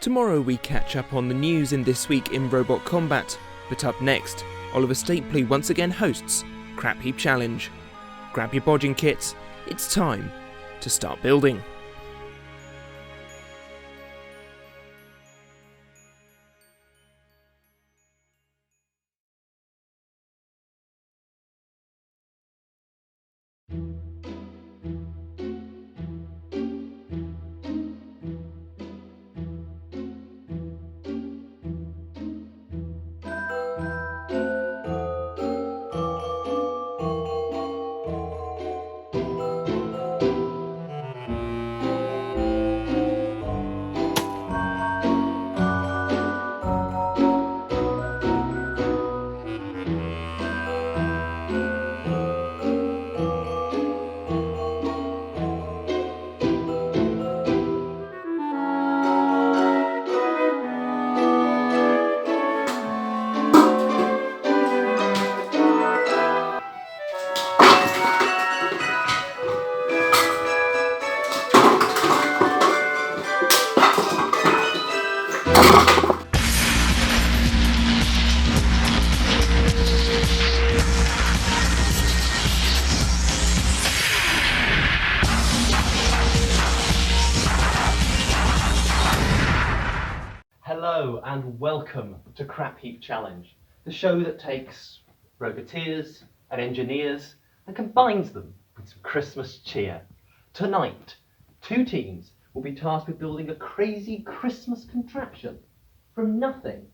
Tomorrow we catch up on the news in This Week in Robot Combat, but up next, Oliver Stapley once again hosts Crapheap Challenge. Grab your bodging kits, it's time to start building. Hello and welcome to Crapheap Challenge, the show that takes roboteers and engineers and combines them with some Christmas cheer. Tonight, two teams will be tasked with building a crazy Christmas contraption from nothing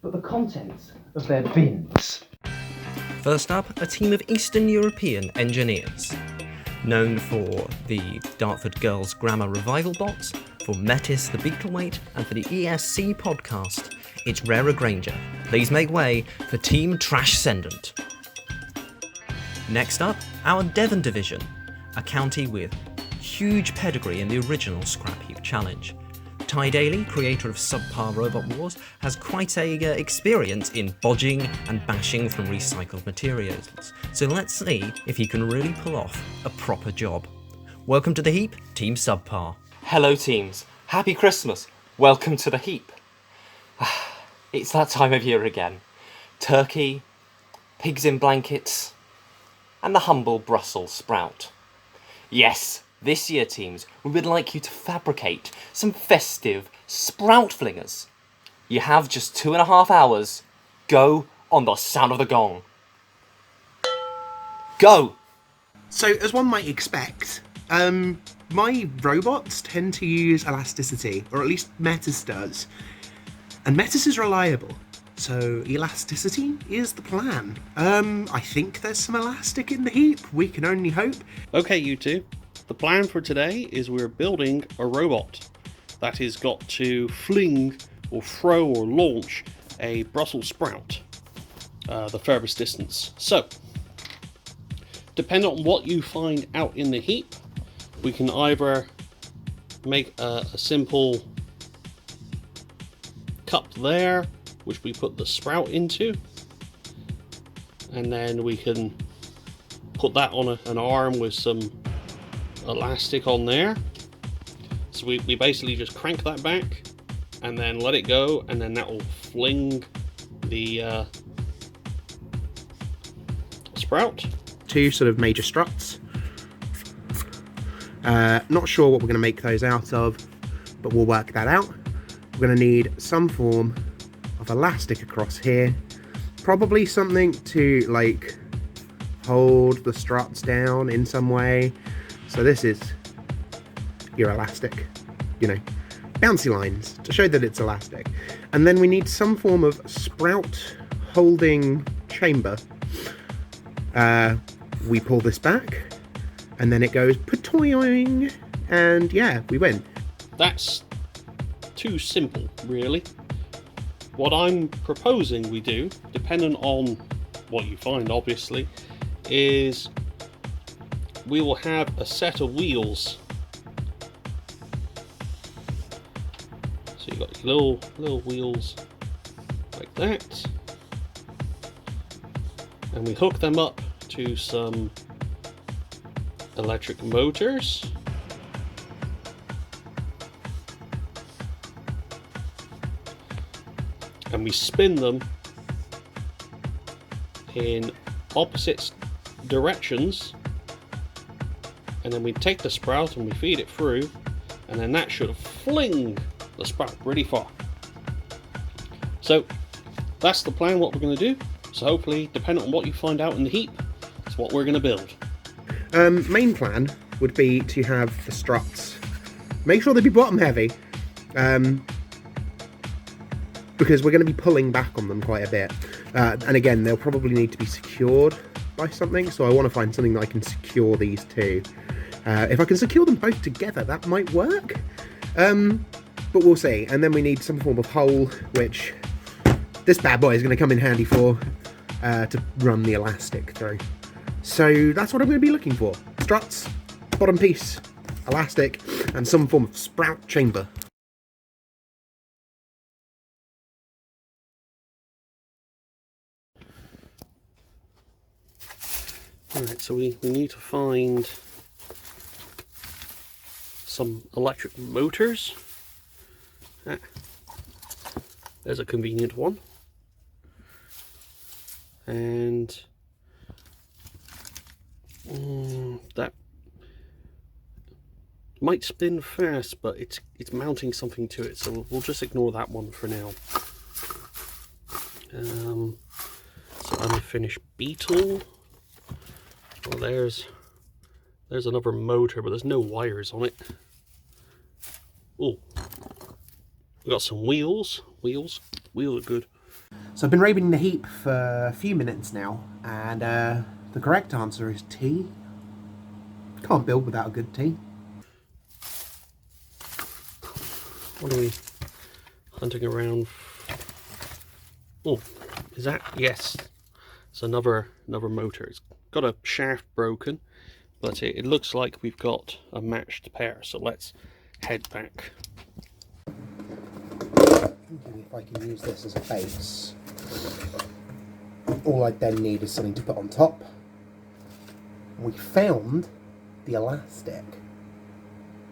but the contents of their bins. First up, a team of Eastern European engineers. Known for the Dartford Girls Grammar Revival bots, for Metis the Beetleweight, and for the ESC podcast, it's Reira Granger. Please make way for Team Trashcendent. Next up, our Devon division, a county with huge pedigree in the original Scrapheap Challenge. Ti Daley, creator of Subpar Robot Wars, has quite a experience in bodging and bashing from recycled materials, so let's see if he can really pull off a proper job. Welcome to the heap, Team Subpar. Hello teams, happy Christmas, welcome to the heap. It's that time of year again. Turkey, pigs in blankets, and the humble Brussels sprout. Yes, this year teams, we would like you to fabricate some festive sprout flingers. You have just 2.5 hours. Go on the sound of the gong. Go! So, as one might expect, my robots tend to use elasticity, or at least Metis does. And Metis is reliable, so elasticity is the plan. I think there's some elastic in the heap, we can only hope. Okay, you two. The plan for today is we're building a robot that has got to fling or throw or launch a Brussels sprout the furthest distance. So, depending on what you find out in the heap, we can either make a simple cup there, which we put the sprout into, and then we can put that on an arm with some elastic on there. So we basically just crank that back and then let it go, and then that will fling the sprout. Two sort of major struts. Not sure what we're going to make those out of, but we'll work that out. We're going to need some form of elastic across here. Probably something to like hold the struts down in some way. So this is your elastic, you know, bouncy lines to show that it's elastic. And then we need some form of sprout holding chamber. We pull this back and then it goes patoing, and yeah, we win. That's too simple, really. What I'm proposing we do, depending on what you find obviously, is we will have a set of wheels. So you've got your little wheels like that, and we hook them up to some electric motors. and we spin them in opposite directions, and then we take the sprout and we feed it through, and then that should fling the sprout really far. So that's the plan, what we're going to do. So hopefully, depending on what you find out in the heap, it's what we're going to build. Main plan would be to have the struts. Make sure they be bottom heavy, because we're going to be pulling back on them quite a bit. And again, they'll probably need to be secured by something, so I want to find something that I can secure these two. If I can secure them both together, that might work. But we'll see. And then we need some form of hole, which this bad boy is going to come in handy for, to run the elastic through. So that's what I'm going to be looking for. Struts, bottom piece, elastic, and some form of sprout chamber. Alright, so we need to find some electric motors. Ah, there's a convenient one. And that might spin fast, but it's mounting something to it, so we'll just ignore that one for now. So unfinished Beetle. Well, there's another motor, but there's no wires on it. Oh, we got some wheels. Wheels are good. So I've been raiding the heap for a few minutes now, and the correct answer is T. Can't build without a good T. What are we hunting around? Oh, is that? Yes. It's another motor. It's got a shaft broken, but it looks like we've got a matched pair. So let's head back. Thinking if I can use this as a base. All I then need is something to put on top. We found the elastic.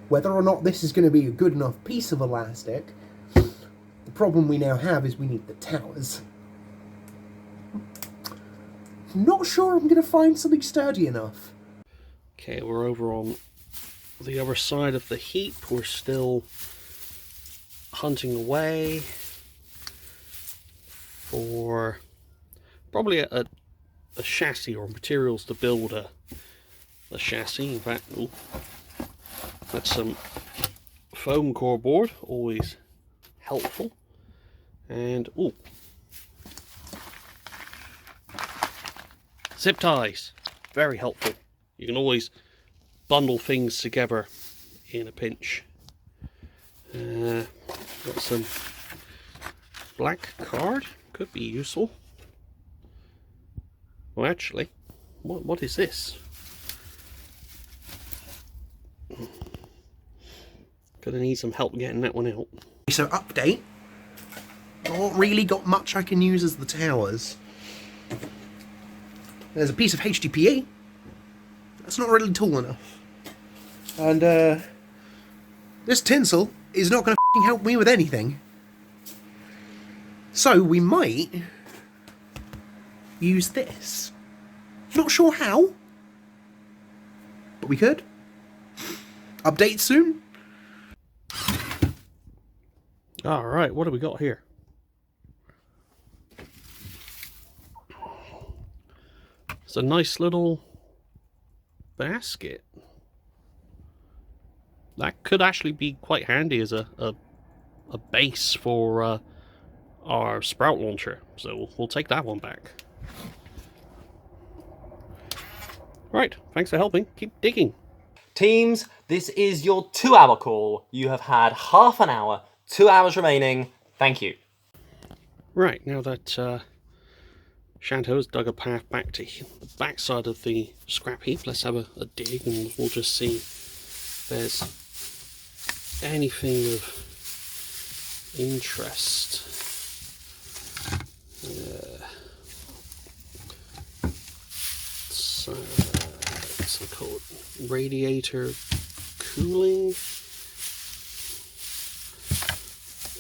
Whether or not this is going to be a good enough piece of elastic, the problem we now have is we need the towers. Not sure I'm going to find something sturdy enough. Okay, we're over on the other side of the heap. We're still hunting away for probably a chassis or materials to build a chassis. In fact, ooh, that's some foam core board, always helpful. And ooh, zip ties, very helpful. You can always bundle things together in a pinch. Got some black card, could be useful. Well, actually, what is this? Gonna need some help getting that one out. So update, not really got much I can use as the towers. There's a piece of HDPE. That's not really tall enough. And this tinsel is not going to help me with anything. So we might use this. Not sure how, but we could. Update soon. Alright, what do we got here? It's a nice little basket. That could actually be quite handy as a base for our sprout launcher. So we'll take that one back. Right, thanks for helping. Keep digging. Teams, this is your 2-hour call. You have had half an hour, 2 hours remaining. Thank you. Right, now that Shanto has dug a path back to the backside of the scrap heap, let's have a dig and we'll just see if there's anything of interest. So, what's it called? Radiator cooling.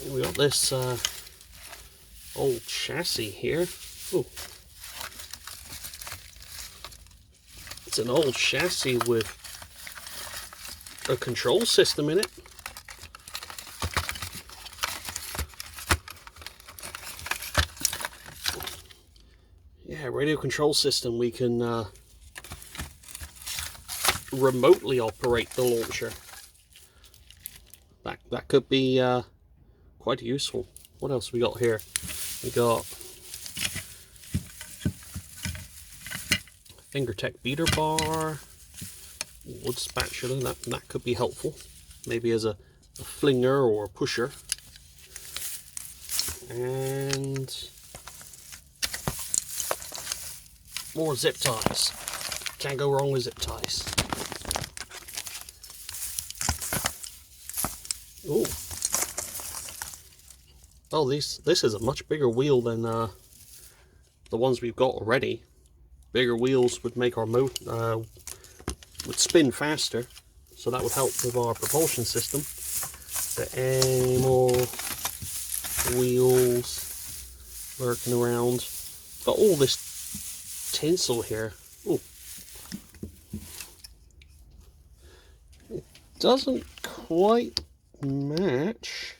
We got this old chassis here. Ooh. It's an old chassis with a control system in it. Yeah, radio control system. We can remotely operate the launcher. That could be quite useful. What else we got here? We got Fingertech beater bar, wood spatula. That could be helpful, maybe as a flinger or a pusher. And more zip ties. Can't go wrong with zip ties. Ooh. Oh, this is a much bigger wheel than the ones we've got already. Bigger wheels would make our would spin faster, so that would help with our propulsion system. But any more wheels lurking around? Got all this tinsel here. Ooh. It doesn't quite match,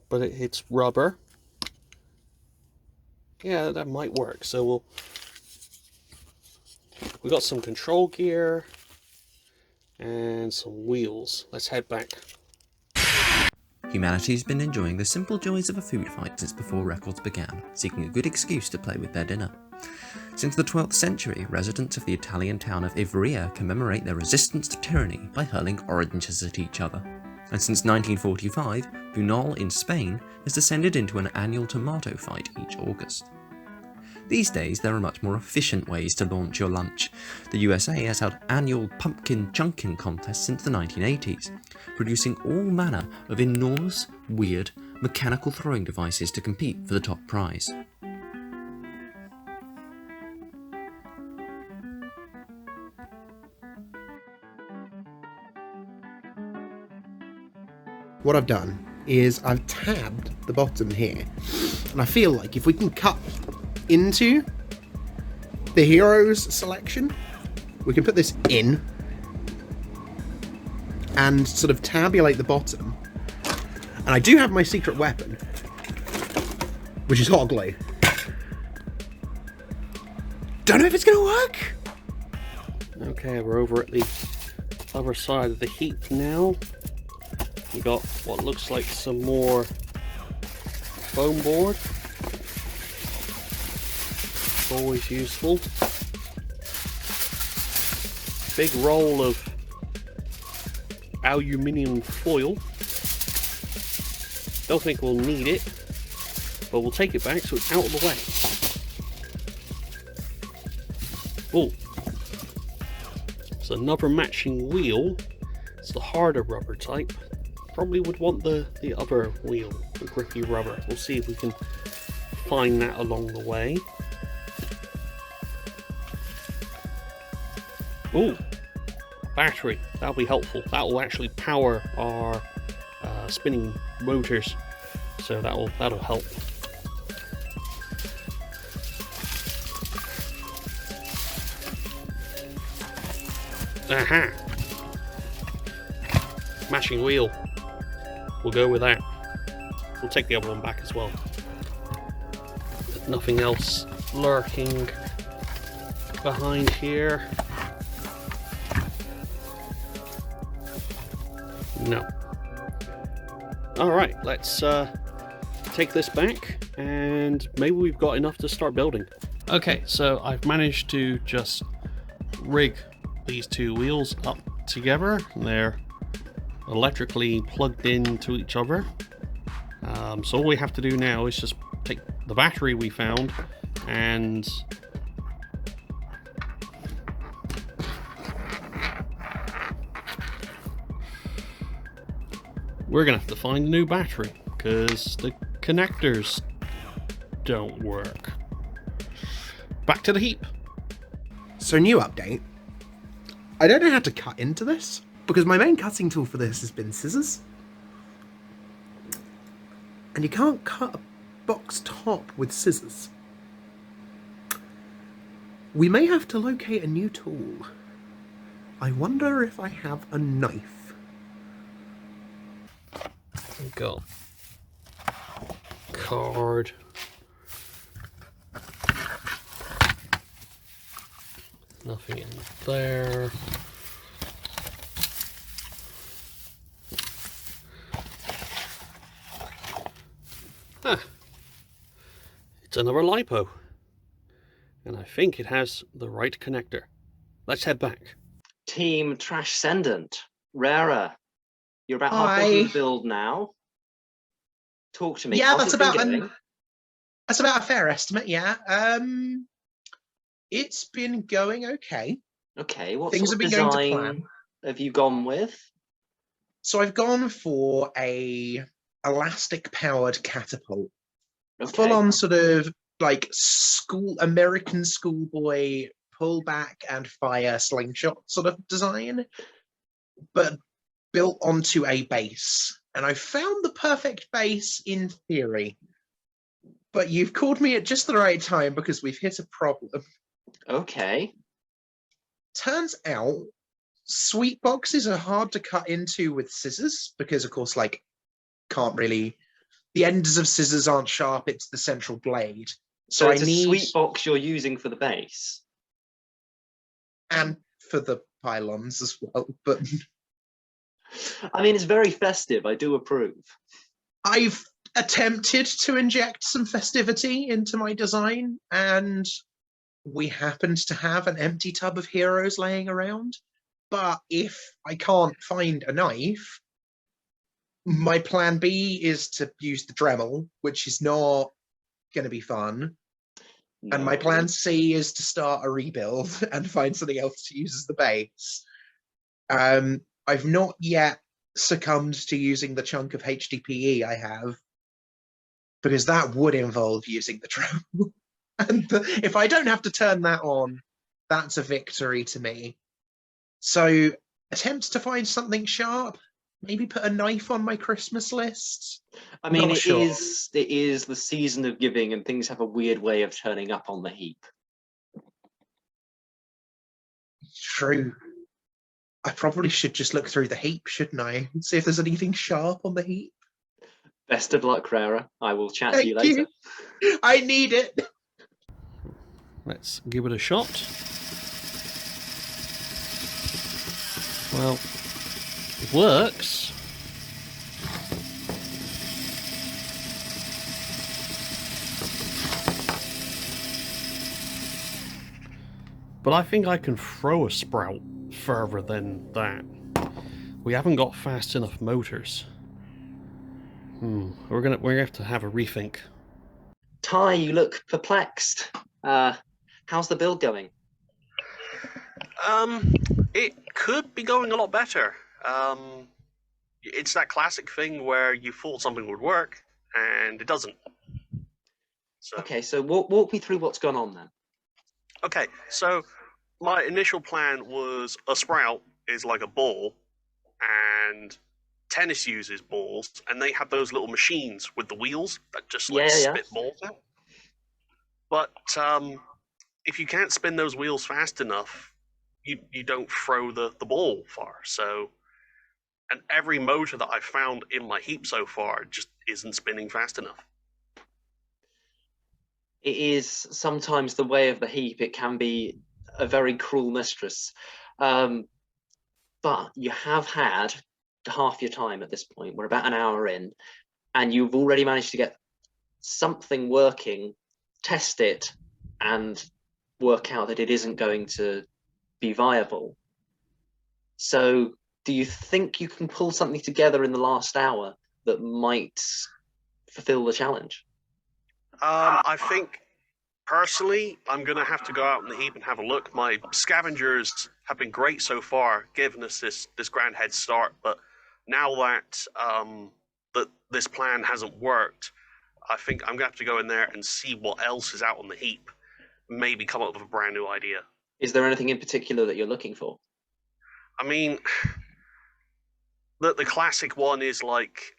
but it's rubber. Yeah, that might work. So we got some control gear and some wheels. Let's head back. Humanity's been enjoying the simple joys of a food fight since before records began, seeking a good excuse to play with their dinner. Since the 12th century, residents of the Italian town of Ivrea commemorate their resistance to tyranny by hurling oranges at each other. And since 1945, Bunol in Spain has descended into an annual tomato fight each August. These days, there are much more efficient ways to launch your lunch. The USA has held annual pumpkin chunking contests since the 1980s, producing all manner of enormous, weird, mechanical throwing devices to compete for the top prize. What I've done is I've tabbed the bottom here, and I feel like if we can cut into the heroes selection, we can put this in and sort of tabulate the bottom. And I do have my secret weapon, which is hot glue. Don't know if it's gonna work. Okay, we're over at the other side of the heap now. We got what looks like some more foam board. Always useful. Big roll of aluminium foil. Don't think we'll need it, but we'll take it back so it's out of the way. Oh, it's another matching wheel. It's the harder rubber type. Probably would want the other wheel, the grippy rubber. We'll see if we can find that along the way. Ooh, battery. That'll be helpful. That will actually power our spinning motors, so that'll help. Aha! Mashing wheel. We'll go with that. We'll take the other one back as well. There's nothing else lurking behind here. No. Alright, let's take this back, and maybe we've got enough to start building. Okay, so I've managed to just rig these two wheels up together. They're electrically plugged into each other. So all we have to do now is just take the battery we found and we're gonna have to find a new battery because the connectors don't work. Back to the heap. So, new update. I don't know how to cut into this, because my main cutting tool for this has been scissors. And you can't cut a box top with scissors. We may have to locate a new tool. I wonder if I have a knife. We've got card. Nothing in there. Huh. It's another lipo. And I think it has the right connector. Let's head back. Team Trashcendent, Reira, you're about Hi. halfway through the build now. Talk to me. Yeah, How's that's it been about going? that's about a fair estimate. Yeah, it's been going okay. Okay, what Things sort of have been going to design plan. have you gone with? So I've gone for a elastic powered catapult, Okay. full on sort of like American schoolboy pull back and fire slingshot sort of design, but built onto a base. And I found the perfect base in theory. But you've called me at just the right time because we've hit a problem. Okay. Turns out sweet boxes are hard to cut into with scissors because, of course, like, can't really... The ends of scissors aren't sharp, it's the central blade. So I it's a need... sweet box you're using for the base? And for the pylons as well, but... I mean, it's very festive, I do approve. I've attempted to inject some festivity into my design, and we happened to have an empty tub of heroes laying around. But if I can't find a knife, my plan B is to use the Dremel, which is not going to be fun. No. And my plan C is to start a rebuild and find something else to use as the base. I've not yet succumbed to using the chunk of HDPE I have, because that would involve using the Dremel. And if I don't have to turn that on, that's a victory to me. So attempt to find something sharp, maybe put a knife on my Christmas list. I mean, Not it sure. is the season of giving, and things have a weird way of turning up on the heap. True. I probably should just look through the heap, shouldn't I? And see if there's anything sharp on the heap. Best of luck, Reira. I will chat to you Thank later. you. I need it. Let's give it a shot. Well, it works. But I think I can throw a sprout further than that. We haven't got fast enough motors. We're gonna have to have a rethink. Ti, you look perplexed. How's the build going? It could be going a lot better. It's that classic thing where you thought something would work and it doesn't. So, Okay, so walk me through what's gone on then. okay, so my initial plan was a sprout is like a ball, and tennis uses balls, and they have those little machines with the wheels that just like spit balls out. But if you can't spin those wheels fast enough, you don't throw the ball far. So, and every motor that I've found in my heap so far just isn't spinning fast enough. It is sometimes the way of the heap. It can be a very cruel mistress. But you have had half your time at this point. We're about an hour in, and you've already managed to get something working, test it, and work out that it isn't going to be viable. So do you think you can pull something together in the last hour that might fulfill the challenge? I think, personally, I'm going to have to go out in the heap and have a look. My scavengers have been great so far, giving us this grand head start, but now that this plan hasn't worked, I think I'm going to have to go in there and see what else is out on the heap, maybe come up with a brand new idea. Is there anything in particular that you're looking for? I mean, the classic one is like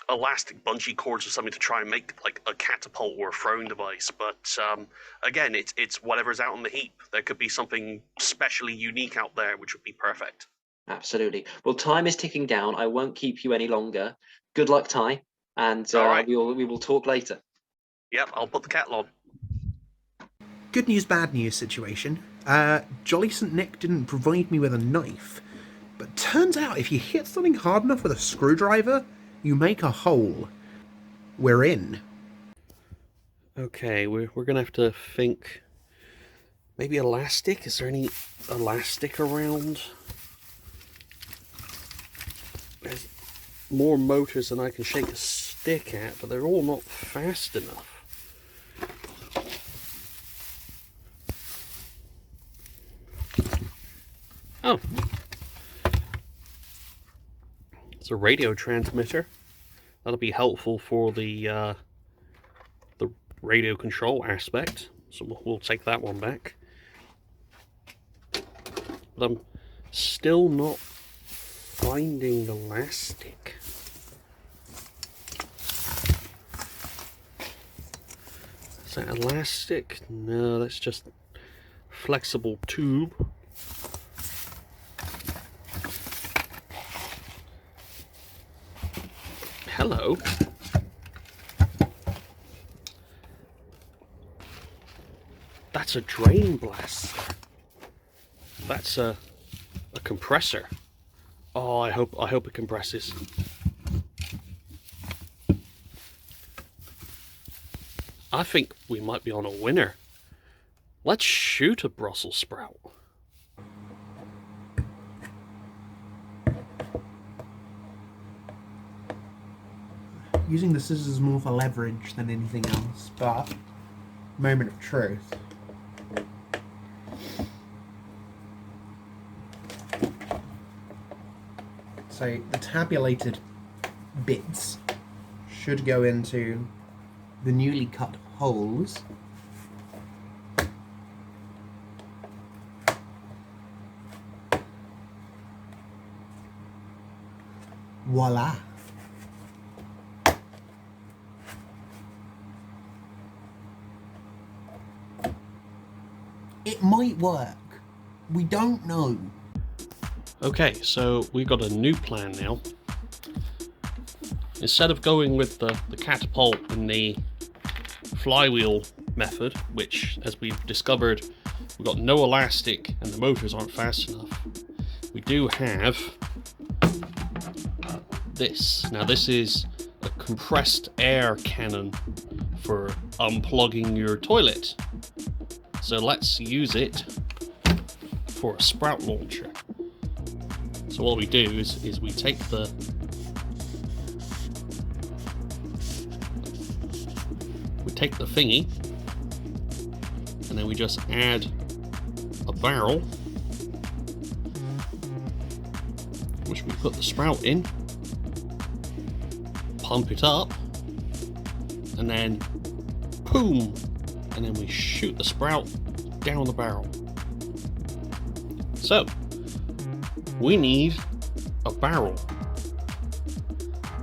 elastic bungee cords or something to try and make like a catapult or a throwing device. But again, it's whatever's out on the heap. There could be something specially unique out there, which would be perfect. Absolutely. Well, time is ticking down. I won't keep you any longer. Good luck, Ty, and All right. we will talk later. Yep, I'll put the kettle on. Good news, bad news situation. Jolly St. Nick didn't provide me with a knife, but turns out if you hit something hard enough with a screwdriver, you make a hole. We're in. Okay, we're gonna have to think. Maybe elastic? Is there any elastic around? There's more motors than I can shake a stick at, but they're all not fast enough. Oh. It's a radio transmitter. That'll be helpful for the radio control aspect. So we'll take that one back. But I'm still not finding elastic. Is that elastic? No, that's just flexible tube. Hello. That's a drain blaster. That's a compressor. Oh, I hope it compresses. I think we might be on a winner. Let's shoot a Brussels sprout. Using the scissors more for leverage than anything else, but moment of truth. So the tabulated bits should go into the newly cut holes. Voila! It might work. We don't know. Okay, so we've got a new plan now. Instead of going with the catapult and the flywheel method, which, as we've discovered, we've got no elastic and the motors aren't fast enough, we do have this. Now this is a compressed air cannon for unplugging your toilet. So let's use it for a sprout launcher. So what we do is we take the thingy, and then we just add a barrel, which we put the sprout in, pump it up, and then boom, and then we shoot the sprout down the barrel. So we need a barrel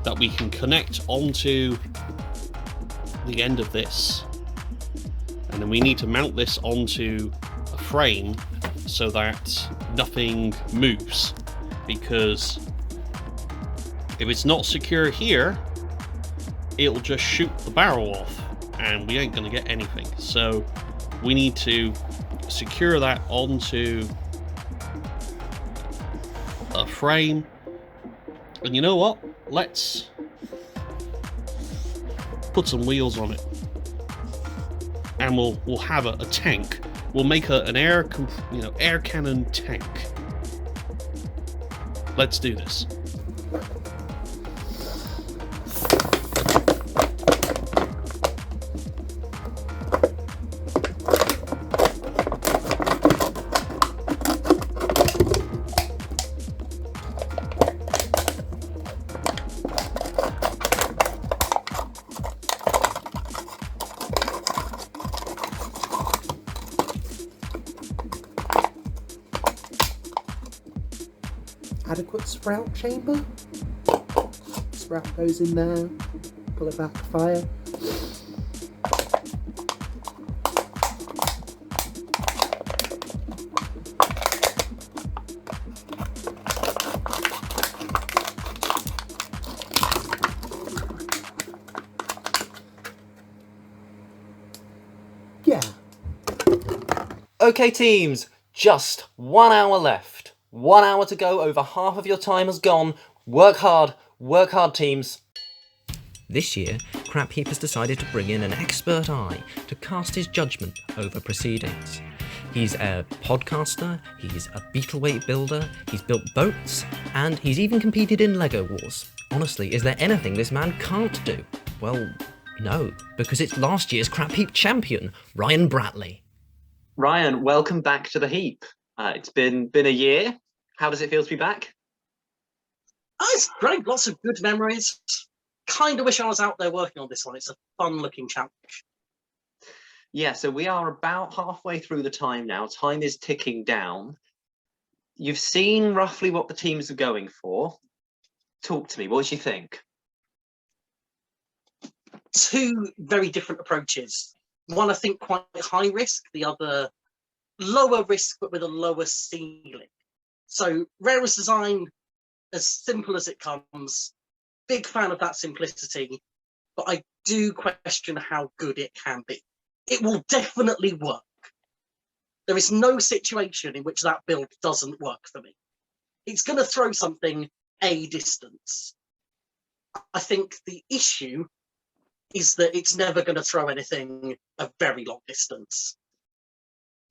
that we can connect onto the end of this, and then we need to mount this onto a frame so that nothing moves, because if it's not secure here, it'll just shoot the barrel off and we ain't gonna get anything. So we need to secure that onto a frame. And you know what? Let's put some wheels on it, and we'll have a tank. We'll make an air cannon tank. Let's do this. Adequate sprout chamber? wrap goes in there. Pull it back to fire. Yeah. Okay, teams, just 1 hour left. 1 hour to go, over half of your time has gone. Work hard, teams. This year, Crapheap has decided to bring in an expert eye to cast his judgment over proceedings. He's a podcaster, he's a Beetleweight Builder, he's built boats, and he's even competed in LEGO Wars. Honestly, is there anything this man can't do? Well, no, because it's last year's Crapheap champion, Ryan Bratley. Ryan, welcome back to the heap. It's been a year. How does it feel to be back? Oh, it's great. Lots of good memories. Kind of wish I was out there working on this one. It's a fun-looking challenge. Yeah, so we are about halfway through the time now. Time is ticking down. You've seen roughly what the teams are going for. Talk to me. What do you think? Two very different approaches. One, I think, quite high risk. The other, lower risk, but with a lower ceiling. So, Reira's design, as simple as it comes. Big fan of that simplicity, but I do question how good it can be. It will definitely work. There is no situation in which that build doesn't work for me. It's going to throw something a distance. I think the issue is that it's never going to throw anything a very long distance.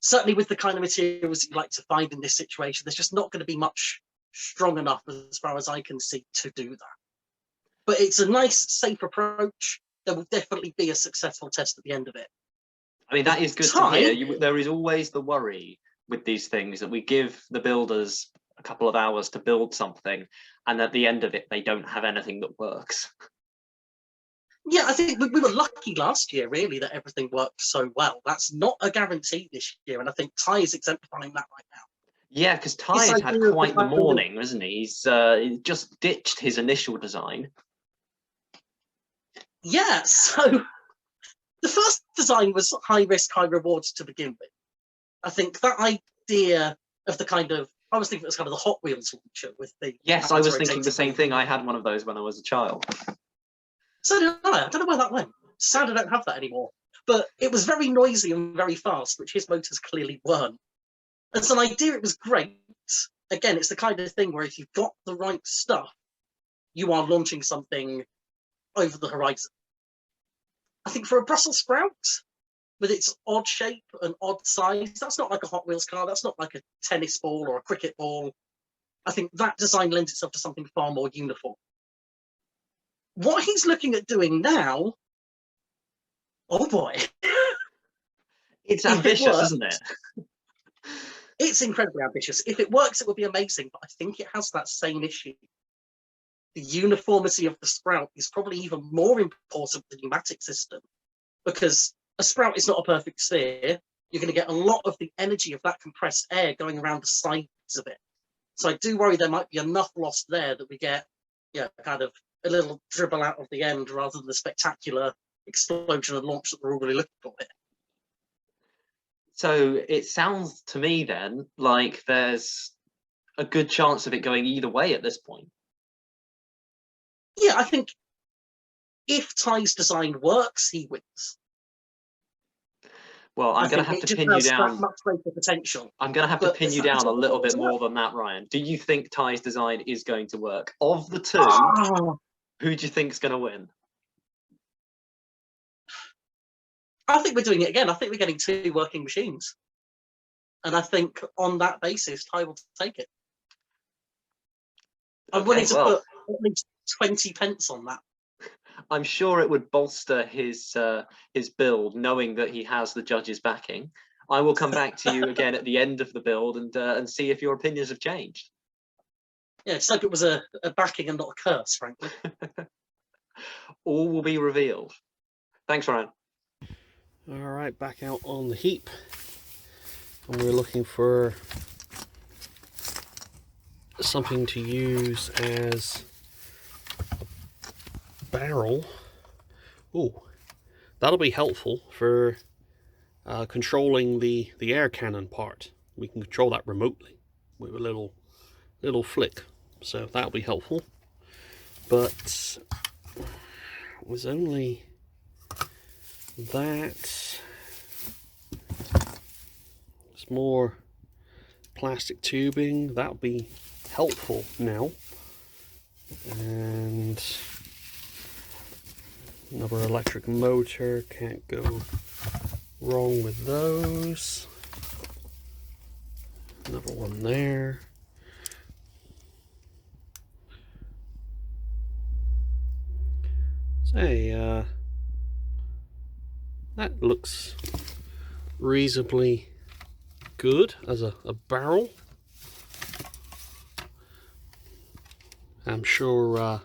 Certainly with the kind of materials you like to find in this situation, there's just not going to be much strong enough as far as I can see to do that. But it's a nice, safe approach. There will definitely be a successful test at the end of it. I mean, that is good to hear. There is always the worry with these things that we give the builders a couple of hours to build something, and at the end of it, they don't have anything that works. Yeah, I think we were lucky last year, really, that everything worked so well. That's not a guarantee this year, and I think Ti is exemplifying that right now. Yeah, because Ti has had quite the morning, hasn't he? He's just ditched his initial design. Yeah, so the first design was high risk, high rewards to begin with. I think that idea of the kind of, I was thinking it was kind of the Hot Wheels launcher with the... Yes, I was thinking the same thing. I had one of those when I was a child. So did I. I don't know where that went. Sad I don't have that anymore. But it was very noisy and very fast, which his motors clearly weren't. As an idea, it was great. Again, it's the kind of thing where if you've got the right stuff, you are launching something over the horizon. I think for a Brussels sprout, with its odd shape and odd size, that's not like a Hot Wheels car, that's not like a tennis ball or a cricket ball. I think that design lends itself to something far more uniform. What he's looking at doing now, oh boy. It's ambitious, isn't it? It's incredibly ambitious. If it works, it will be amazing, but I think it has that same issue. The uniformity of the sprout is probably even more important than the pneumatic system, because a sprout is not a perfect sphere. You're going to get a lot of the energy of that compressed air going around the sides of it. So I do worry there might be enough lost there that we get, kind of a little dribble out of the end rather than the spectacular explosion and launch that we're all really looking for here. So it sounds to me then like there's a good chance of it going either way at this point. Yeah, I think if Ti's design works, he wins. Well, I'm going to have to pin you down. Much greater potential. I'm going to have to pin you down a little bit more than that, Ryan. Do you think Ti's design is going to work? Of the two, who do you think is going to win? I think we're doing it again. I think we're getting two working machines. And I think on that basis, Ti will take it. I'm willing to put at least 20 pence on that. I'm sure it would bolster his build, knowing that he has the judges' backing. I will come back to you again at the end of the build and see if your opinions have changed. Yeah, just like it was a backing and not a curse, frankly. All will be revealed. Thanks, Ryan. All right, back out on the heap. And we're looking for something to use as barrel. Oh, that'll be helpful for controlling the air cannon part. We can control that remotely with a little flick, so that'll be helpful. But it was only that. It's more plastic tubing. That'll be helpful now. And another electric motor, can't go wrong with those. Another one there. Say, that looks reasonably good as a barrel. I'm sure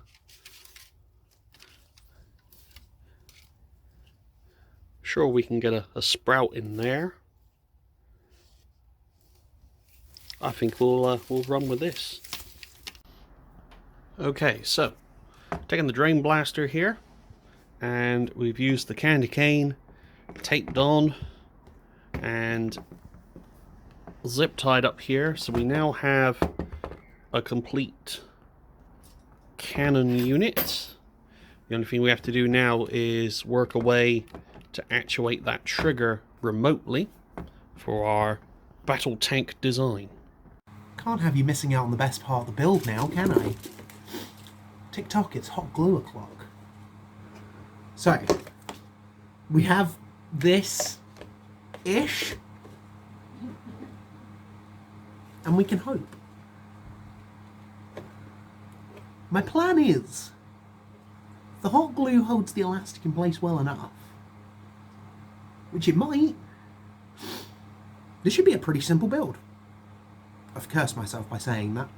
we can get a sprout in there. I think we'll run with this. Okay, so taking the drain blaster here, and we've used the candy cane taped on and zip tied up here, so we now have a complete cannon unit. The only thing we have to do now is work a way to actuate that trigger remotely for our battle tank design. Can't have you missing out on the best part of the build now, can I? Tick-tock, it's hot glue o'clock. So, we have this-ish, and we can hope. My plan is, if the hot glue holds the elastic in place well enough, which it might, this should be a pretty simple build. I've cursed myself by saying that,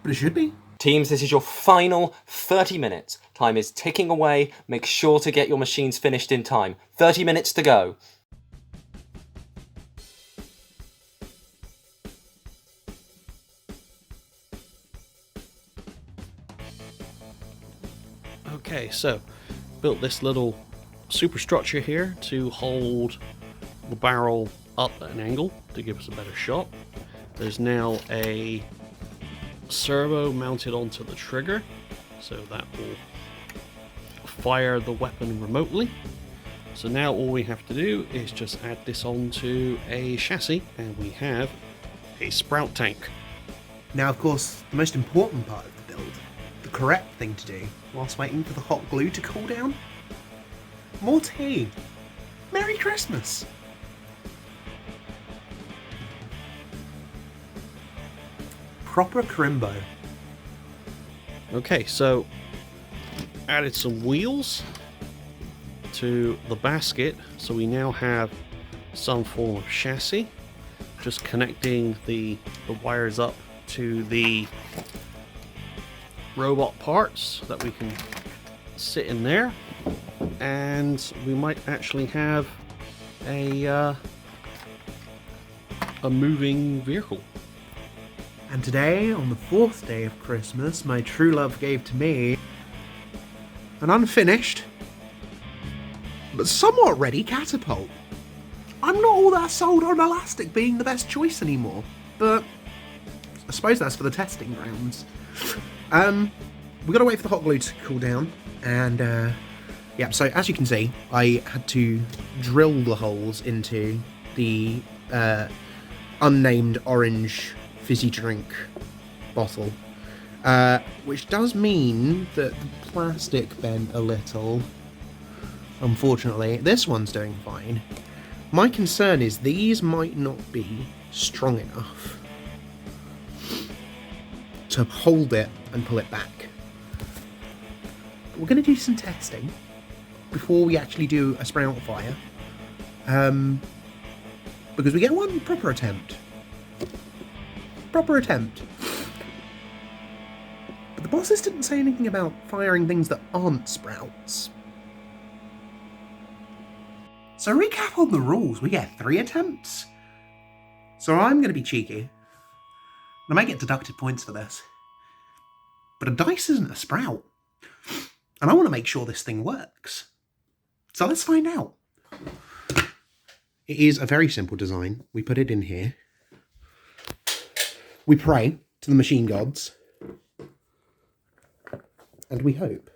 but it should be. Teams, this is your final 30 minutes. Time is ticking away. Make sure to get your machines finished in time. 30 minutes to go. Okay, so built this little superstructure here to hold the barrel up at an angle to give us a better shot. There's now a servo mounted onto the trigger, so that will fire the weapon remotely. So now all we have to do is just add this onto a chassis, and we have a sprout tank. Now, of course, the most important part of the build, the correct thing to do whilst waiting for the hot glue to cool down, more tea. Merry Christmas! Proper crimbo. Okay, so added some wheels to the basket, so we now have some form of chassis. Just connecting the wires up to the robot parts that we can sit in there, and we might actually have a moving vehicle. And today, on the 4th day of Christmas, my true love gave to me an unfinished, but somewhat ready catapult. I'm not all that sold on elastic being the best choice anymore, but I suppose that's for the testing grounds. We gotta wait for the hot glue to cool down, and yeah, so as you can see, I had to drill the holes into the unnamed orange fizzy drink bottle, which does mean that the plastic bent a little. Unfortunately, this one's doing fine. My concern is these might not be strong enough to hold it and pull it back. But we're going to do some testing before we actually do a sprout fire, because we get one proper attempt. But the bosses didn't say anything about firing things that aren't sprouts. So recap on the rules, we get 3 attempts. So I'm going to be cheeky, and I might get deducted points for this. But a dice isn't a sprout. And I want to make sure this thing works. So let's find out. It is a very simple design. We put it in here. We pray to the machine gods. And we hope.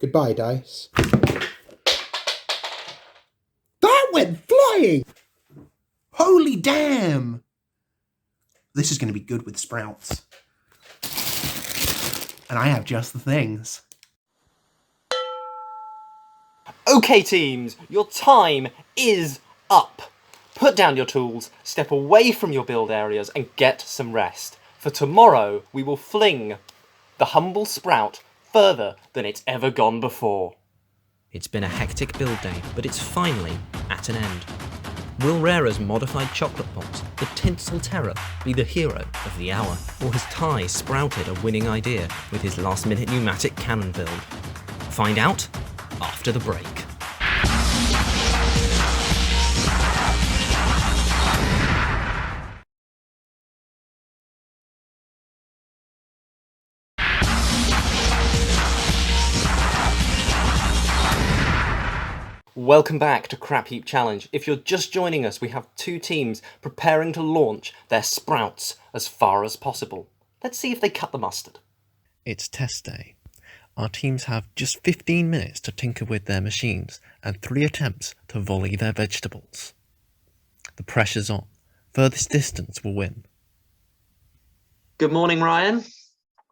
Goodbye, dice. That went flying! Holy damn! This is going to be good with sprouts. And I have just the things. Okay teams, your time is up. Put down your tools, step away from your build areas and get some rest. For tomorrow we will fling the humble sprout further than it's ever gone before. It's been a hectic build day, but it's finally at an end. Will Reira's modified chocolate box, the tinsel terror, be the hero of the hour? Or has Ti sprouted a winning idea with his last-minute pneumatic cannon build? Find out after the break. Welcome back to Crapheap Challenge. If you're just joining us, we have two teams preparing to launch their sprouts as far as possible. Let's see if they cut the mustard. It's test day. Our teams have just 15 minutes to tinker with their machines and 3 attempts to volley their vegetables. The pressure's on. Furthest distance will win. Good morning, Ryan.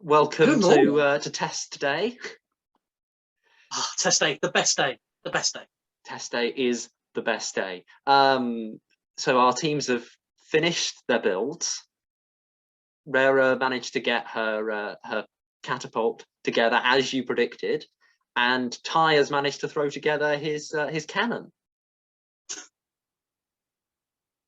Welcome Good morning. to test day. Test day, the best day, the best day. Test day is the best day. So our teams have finished their builds. Reira managed to get her catapult together as you predicted, and Ti has managed to throw together his cannon.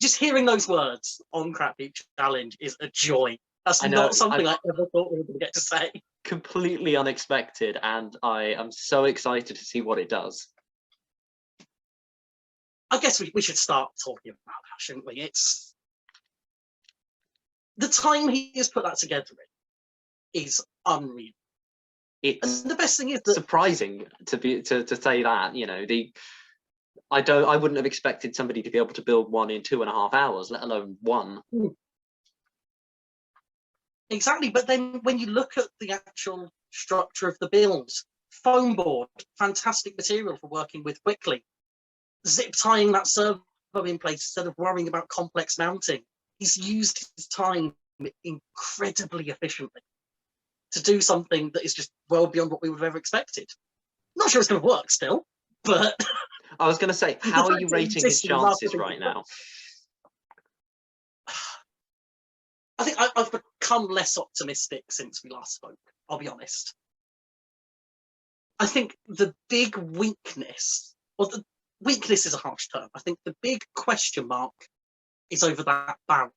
Just hearing those words on Crapheap Challenge is a joy. That's not something I ever thought we were going to get to say. Completely unexpected, and I am so excited to see what it does. I guess we should start talking about that, shouldn't we? It's the time he has put that together in is unreal. It's And the best thing is that surprising to say that, you know, I wouldn't have expected somebody to be able to build one in 2.5 hours, let alone one. exactly. But then when you look at the actual structure of the build, foam board, fantastic material for working with quickly. Zip tying that servo in place instead of worrying about complex mounting. He's used his time incredibly efficiently to do something that is just well beyond what we would have ever expected. Not sure it's going to work still, but I was going to say, how are you rating his chances right now? I think I've become less optimistic since we last spoke, I'll be honest. I think the big weakness, or the weakness is a harsh term. I think the big question mark is over that barrel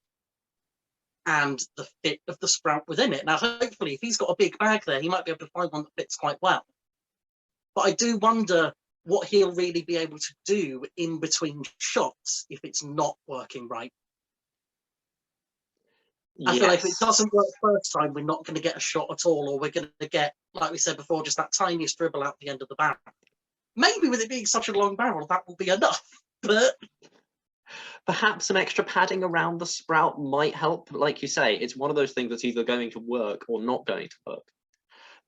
and the fit of the sprout within it. Now, hopefully, if he's got a big bag there, he might be able to find one that fits quite well. But I do wonder what he'll really be able to do in between shots if it's not working right. I feel like if it doesn't work first time, we're not going to get a shot at all, or we're going to get, like we said before, just that tiniest dribble out the end of the barrel. Maybe with it being such a long barrel, that will be enough, but perhaps some extra padding around the sprout might help. Like you say, it's one of those things that's either going to work or not going to work.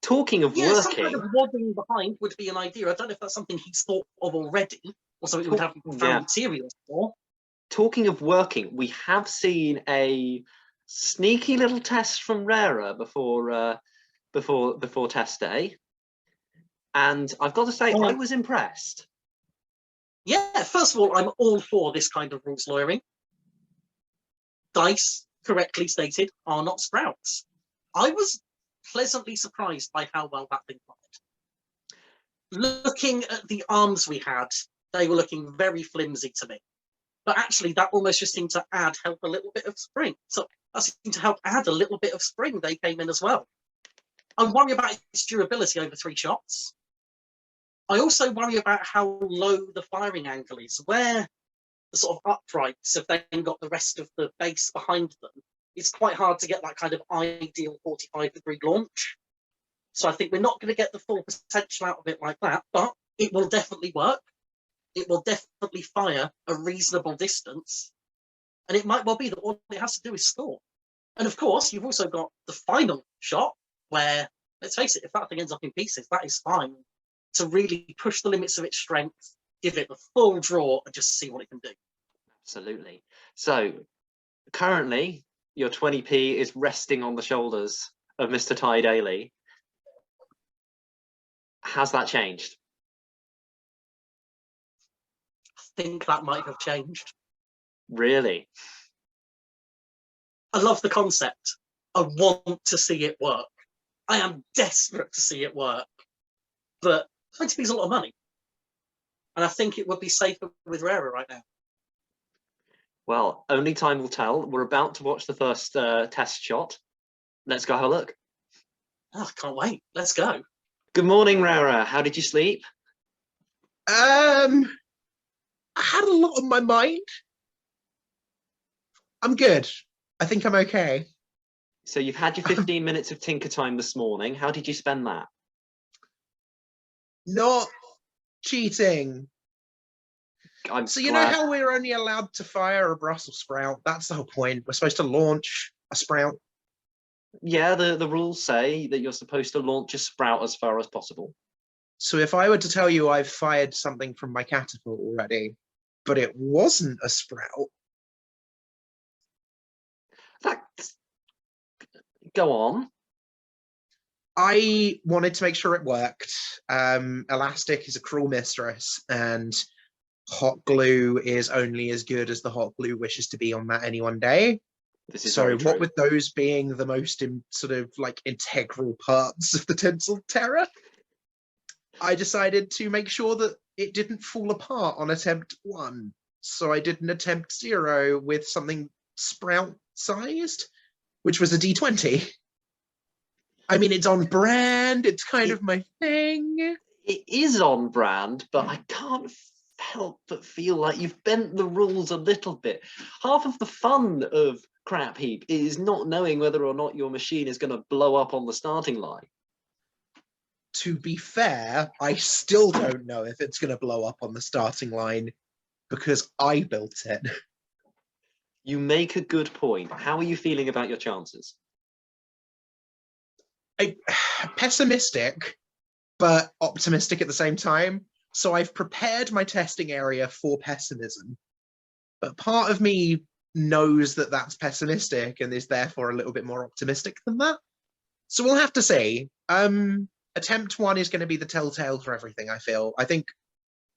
Talking of working, some kind of wadding behind would be an idea. I don't know if that's something he's thought of already, or something we would have found materials for. Talking of working, we have seen a sneaky little test from Reira before test day. And I've got to say, I was impressed. Yeah, first of all, I'm all for this kind of rules lawyering. Dice, correctly stated, are not sprouts. I was pleasantly surprised by how well that thing fired. Looking at the arms we had, they were looking very flimsy to me. But actually, that almost just seemed to help a little bit of spring. So that seemed to help add a little bit of spring. They came in as well. I worry about its durability over 3 shots. I also worry about how low the firing angle is, where the sort of uprights have then got the rest of the base behind them. It's quite hard to get that kind of ideal 45-degree launch. So I think we're not going to get the full potential out of it like that, but it will definitely work. It will definitely fire a reasonable distance. And it might well be that all it has to do is score. And of course, you've also got the final shot where, let's face it, if that thing ends up in pieces, that is fine. To really push the limits of its strength, give it the full draw, and just see what it can do. Absolutely. So, currently, your 20p is resting on the shoulders of Mr. Ti Daley. Has that changed? I think that might have changed. Really? I love the concept. I want to see it work. I am desperate to see it work. But 20p is a lot of money. And I think it would be safer with Reira right now. Well, only time will tell. We're about to watch the first test shot. Let's go have a look. Oh, I can't wait. Let's go. Good morning, Reira. How did you sleep? I had a lot on my mind. I'm good. I think I'm okay. So you've had your 15 minutes of tinker time this morning. How did you spend that? Not cheating. So you know how we're only allowed to fire a Brussels sprout? That's the whole point. We're supposed to launch a sprout. Yeah, the rules say that you're supposed to launch a sprout as far as possible. So if I were to tell you I've fired something from my catapult already, but it wasn't a sprout. Go on. I wanted to make sure it worked. Elastic is a cruel mistress, and hot glue is only as good as the hot glue wishes to be on that any one day. This is so what with those being the most sort of like integral parts of the Tinsel Terror, I decided to make sure that it didn't fall apart on attempt 1. So I did an attempt 0 with something sprout sized, which was a D20. I mean, it's on brand. It's kind of my thing. It is on brand, but I can't help but feel like you've bent the rules a little bit. Half of the fun of Crapheap is not knowing whether or not your machine is going to blow up on the starting line. To be fair, I still don't know if it's going to blow up on the starting line because I built it. You make a good point. How are you feeling about your chances? Pessimistic, but optimistic at the same time. So I've prepared my testing area for pessimism. But part of me knows that that's pessimistic and is therefore a little bit more optimistic than that. So we'll have to see. Attempt 1 is going to be the telltale for everything, I feel. I think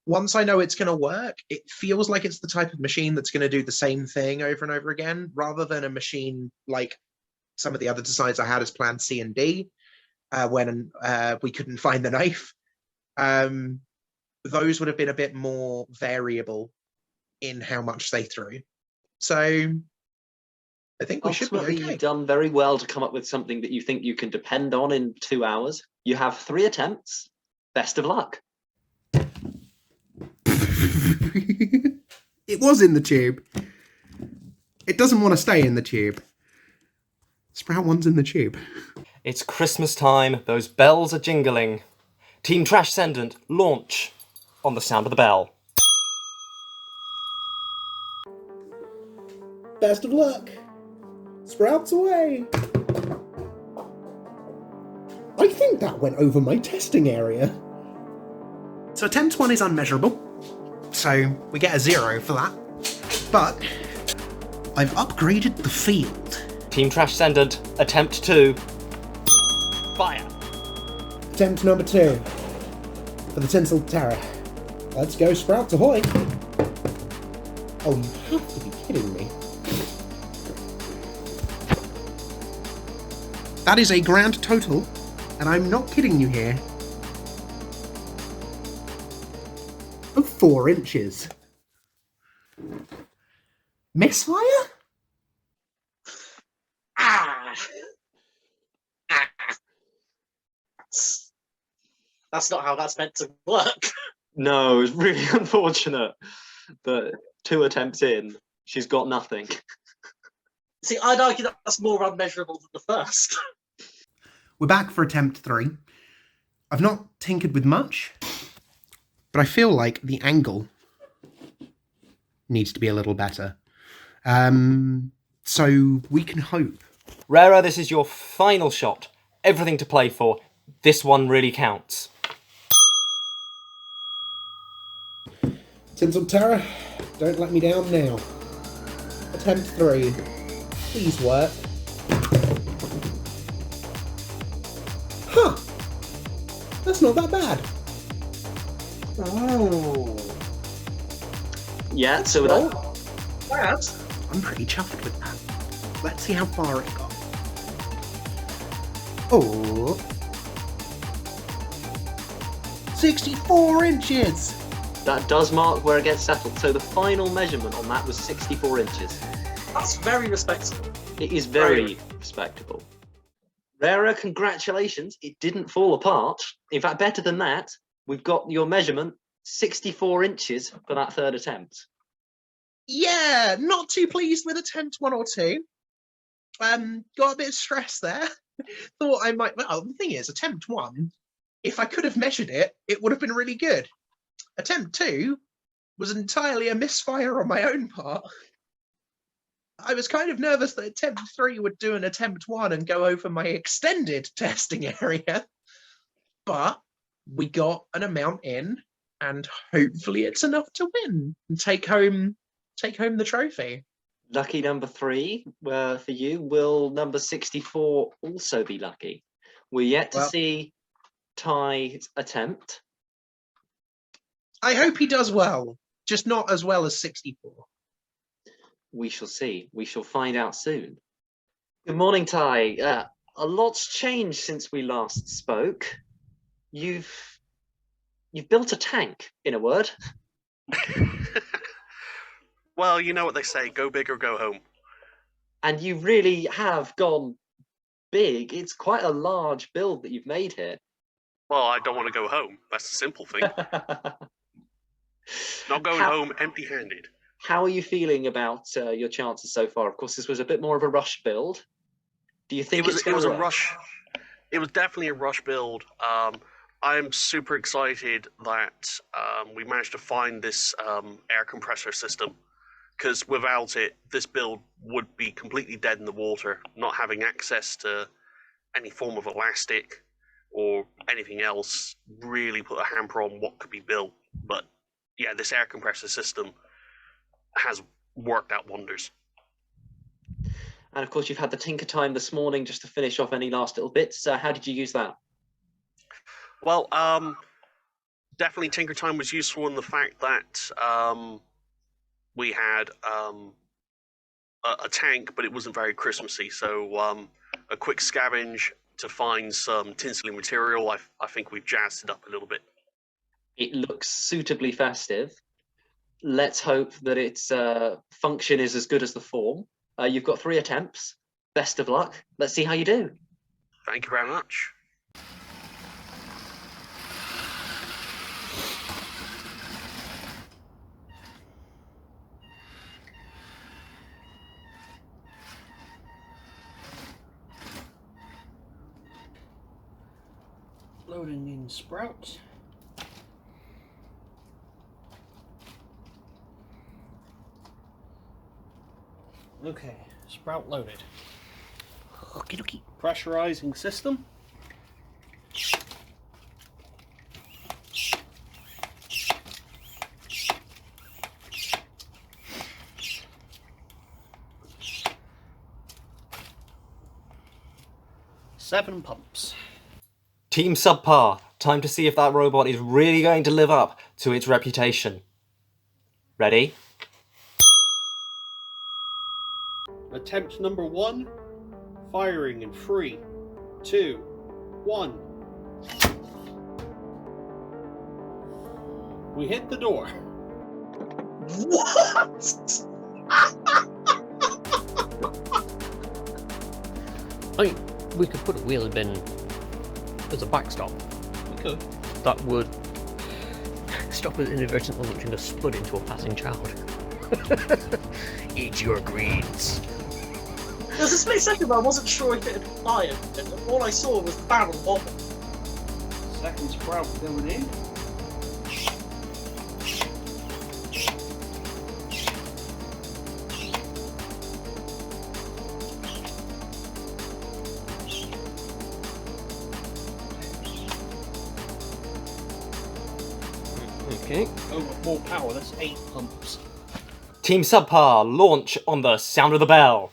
once I know it's going to work, it feels like it's the type of machine that's going to do the same thing over and over again, rather than a machine like some of the other designs I had as Plan C and D, when we couldn't find the knife. Those would have been a bit more variable in how much they threw. So I think we should be okay. You've done very well to come up with something that you think you can depend on in 2 hours. You have 3 attempts. Best of luck. It was in the tube. It doesn't want to stay in the tube. Sprout 1's in the tube. It's Christmas time. Those bells are jingling. Team Trashcendant, launch on the sound of the bell. Best of luck. Sprouts away. I think that went over my testing area. So attempt 1 is unmeasurable. So we get a 0 for that. But I've upgraded the field. Team Trashcendant, attempt 2. Fire. Attempt number 2 for the Tinsel Terror. Let's go, Sprouts ahoy. Oh, you have to be kidding me. That is a grand total, and I'm not kidding you here, of 4 inches. Misfire? That's not how that's meant to work. No, it's really unfortunate. But 2 attempts in, she's got nothing. See, I'd argue that's more unmeasurable than the first. We're back for attempt 3. I've not tinkered with much, but I feel like the angle needs to be a little better. So we can hope. Reira, this is your final shot. Everything to play for. This one really counts. Tinsel Terror, don't let me down now. Attempt 3. Please work. Huh. That's not that bad. Oh. Yeah, so That. I'm pretty chuffed with that. Let's see how far it got. Oh. 64 inches! that does mark where it gets settled. So the final measurement on that was 64 inches. That's very respectable. It is very respectable. Reira, congratulations. It didn't fall apart. In fact, better than that, we've got your measurement, 64 inches for that third attempt. Yeah, not too pleased with attempt 1 or 2. Got a bit of stress there. Thought I might. Well, the thing is, attempt 1, if I could have measured it, it would have been really good. Attempt 2 was entirely a misfire on my own part. I was kind of nervous that attempt 3 would do an attempt 1 and go over my extended testing area. But we got an amount in, and hopefully it's enough to win and take home the trophy. Lucky number 3 for you. Will number 64 also be lucky? We're yet to see Ti's attempt. I hope he does well, just not as well as 64. We shall see. We shall find out soon. Good morning, Ti. A lot's changed since we last spoke. You've built a tank, in a word. Well, you know what they say, go big or go home. And you really have gone big. It's quite a large build that you've made here. Well, I don't want to go home. That's the simple thing. Not going home empty-handed. How are you feeling about your chances so far? Of course, this was a bit more of a rush build. Do you think it was a rush? It was definitely a rush build. I'm super excited that we managed to find this air compressor system, because without it, this build would be completely dead in the water, not having access to any form of elastic or anything else really put a hamper on what could be built. But yeah, this air compressor system has worked out wonders. And of course, you've had the tinker time this morning just to finish off any last little bits. How did you use that? Well, definitely tinker time was useful in the fact that we had a tank, but it wasn't very Christmassy. So a quick scavenge to find some tinselling material. I think we've jazzed it up a little bit. It looks suitably festive. Let's hope that its function is as good as the form. You've got 3 attempts. Best of luck. Let's see how you do. Thank you very much. Loading in sprout. Okay, sprout loaded. Okie dokie. Pressurizing system. Seven pumps. Team Subpar, time to see if that robot is really going to live up to its reputation. Ready? Attempt number 1, firing in 3, 2, 1. We hit the door. What? I mean, we could put a wheelie bin as a backstop. We could. That would stop us inadvertently launching a spud into a passing child. Eat your greens. There was a split second where I wasn't sure if it had fired, and all I saw was the barrel wobble. Second sprout going in. Okay. Oh, more power. That's 8 pumps. Team Subpar, launch on the sound of the bell.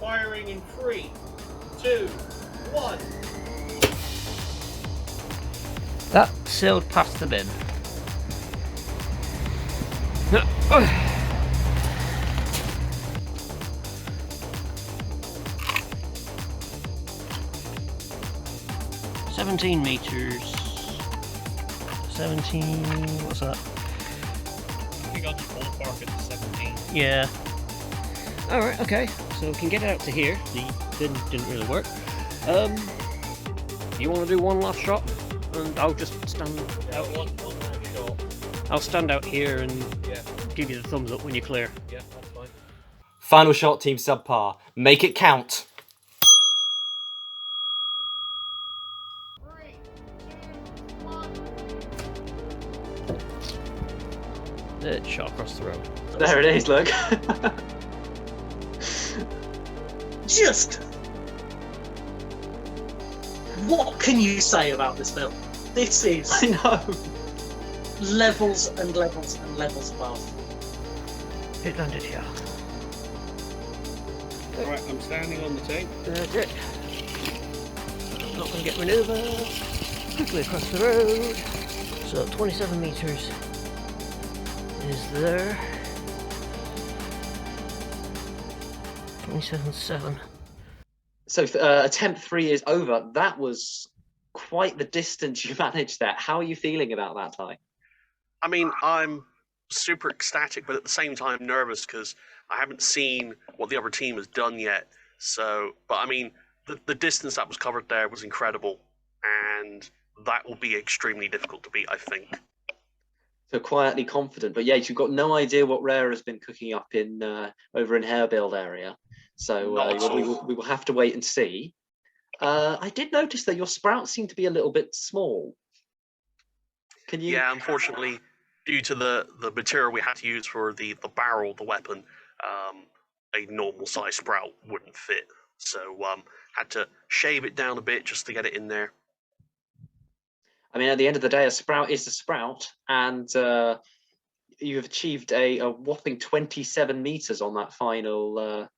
Firing in 3, 2, 1. That sailed past the bin. 17 meters. 17. What's that? I think I'll just ballpark it to 17. Yeah. Alright, okay. So we can get out to here. The bin didn't really work. You want to do one last shot? And I'll just stand out. One last shot. I'll stand out here and give you the thumbs up when you're clear. Yeah, that's fine. Final shot, Team Subpar. Make it count. 3, 2, 1. It shot across the road. There it is, look. Just what can you say about this build? This is I know. levels and levels and levels above. It landed here. Right, I'm standing on the tape. That's it. I'm not going to get maneuver. Quickly across the road. So 27 meters is there. 27.7. So attempt 3 is over. That was quite the distance you managed there. How are you feeling about that, Ti? I mean, I'm super ecstatic, but at the same time nervous because I haven't seen what the other team has done yet. So, but I mean, the distance that was covered there was incredible, and that will be extremely difficult to beat, I think. So quietly confident, but yeah, you've got no idea what Reira has been cooking up in over in Hairbuild area. So we will have to wait and see. I did notice that your sprouts seem to be a little bit small. Can you? Yeah, unfortunately, due to the material we had to use for the barrel, the weapon, a normal size sprout wouldn't fit. So had to shave it down a bit just to get it in there. I mean, at the end of the day, a sprout is a sprout, and you've achieved a whopping 27 meters on that final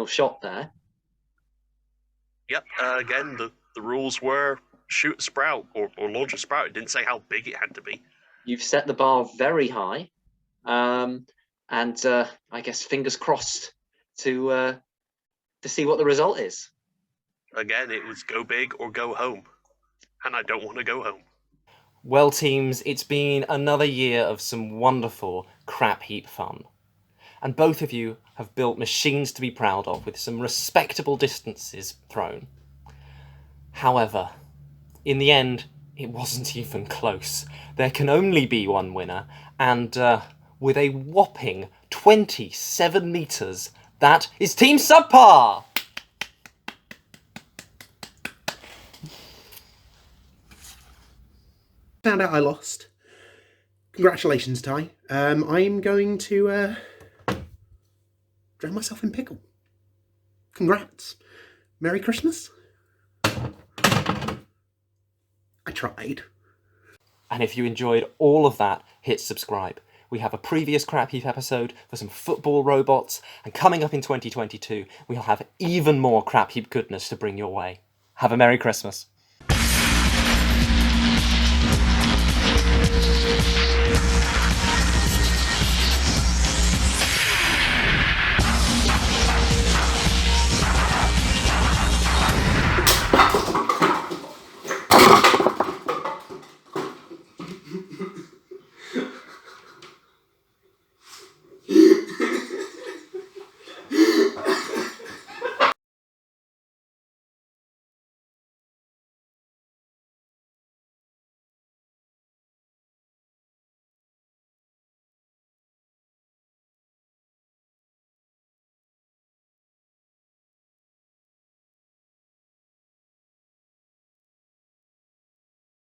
shot there. Yep. Again, the rules were shoot a sprout or launch a sprout. It didn't say how big it had to be. You've set the bar very high, and I guess fingers crossed to see what the result is. Again, it was go big or go home, and I don't want to go home. Well, teams, it's been another year of some wonderful crap heap fun. And both of you have built machines to be proud of with some respectable distances thrown. However, in the end, it wasn't even close. There can only be one winner, and with a whopping 27 meters, that is Team Subpar! Found out I lost. Congratulations, Ti. I'm going to drown myself in pickle. Congrats. Merry Christmas. I tried. And if you enjoyed all of that, hit subscribe. We have a previous Crapheap episode for some football robots, and coming up in 2022, we'll have even more Crapheap goodness to bring your way. Have a Merry Christmas.